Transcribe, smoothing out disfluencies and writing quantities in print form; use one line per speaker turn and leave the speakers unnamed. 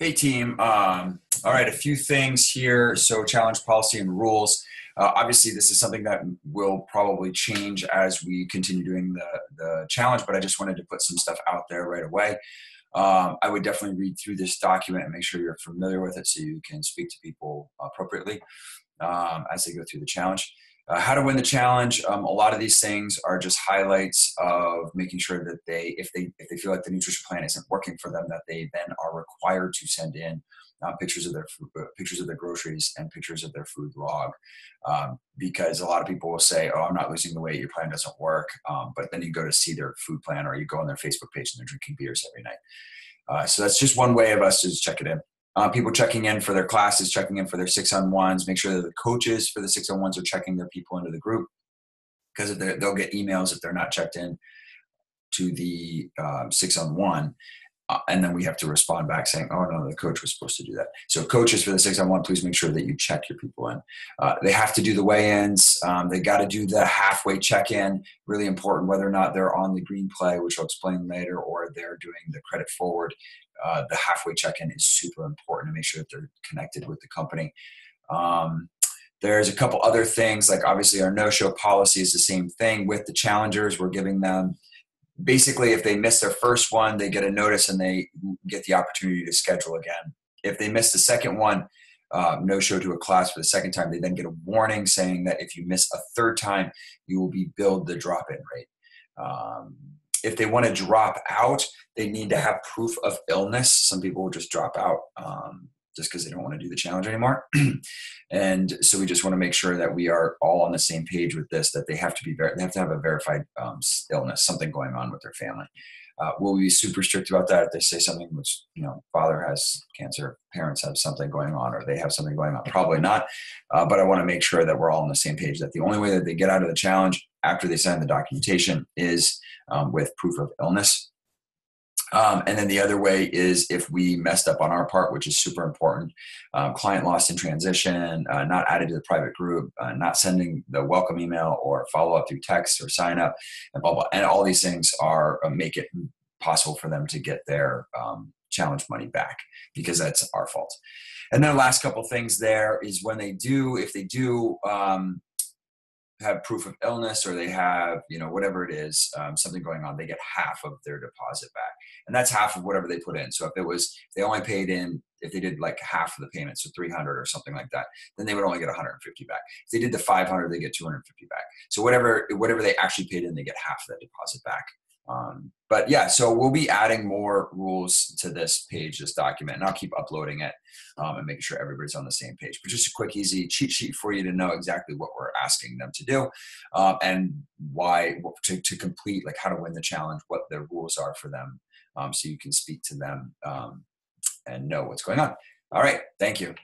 Hey team. All right, a few things here. So challenge policy and rules. Obviously, this is something that will probably change as we continue doing the challenge, but I just wanted to put some stuff out there right away. I would definitely read through this document and make sure you're familiar with it so you can speak to people appropriately as they go through the challenge. How to win the challenge. A lot of these things are just highlights of making sure that if they feel like the nutrition plan isn't working for them, that they then are required to send in pictures of their food, pictures of their groceries, and pictures of their food log. Because a lot of people will say, "Oh, I'm not losing the weight. Your plan doesn't work." But then you go to see their food plan, or you go on their Facebook page and they're drinking beers every night. So that's just one way of us to just check it in. People checking in for their classes, checking in for their 6-on-1s, make sure that the coaches for the 6-on-1s are checking their people into the group, because they'll get emails if they're not checked in to the 6-on-1. And then we have to respond back saying, "Oh no, the coach was supposed to do that." So coaches for the 6-on-1, please make sure that you check your people in. They have to do the weigh-ins. They got to do the halfway check-in. Really important, whether or not they're on the green play, which I'll explain later, or they're doing the credit forward. The halfway check-in is super important to make sure that they're connected with the company. There's a couple other things, like obviously our no-show policy is the same thing with the challengers. We're giving them, basically, if they miss their first one, they get a notice and they get the opportunity to schedule again. If they miss the second one, no show to a class for the second time, they then get a warning saying that if you miss a third time, you will be billed the drop-in rate. If they want to drop out, they need to have proof of illness. Some people will just drop out just because they don't want to do the challenge anymore. And so we just want to make sure that we are all on the same page with this, that they have to have a verified illness, something going on with their family. Will we be super strict about that if they say something which, father has cancer, parents have something going on, or they have something going on? Probably not. But I want to make sure that we're all on the same page, that the only way that they get out of the challenge after they sign the documentation is with proof of illness. And then the other way is if we messed up on our part, which is super important. Client lost in transition, not added to the private group, not sending the welcome email or follow up through text or sign up, and blah, blah. And all these things are make it possible for them to get their challenge money back, because that's our fault. And then the last couple things there is when if they do have proof of illness, or they have, whatever it is, something going on, they get half of their deposit back. And that's half of whatever they put in. So if they only paid in, if they did like half of the payment, so 300 or something like that, then they would only get 150 back. If they did the 500, they get 250 back. So whatever they actually paid in, they get half of that deposit back. But yeah, so we'll be adding more rules to this page, this document, and I'll keep uploading it and making sure everybody's on the same page. But just a quick, easy cheat sheet for you to know exactly what we're asking them to do and why to complete, like how to win the challenge, what the rules are for them, so you can speak to them and know what's going on. All right, thank you.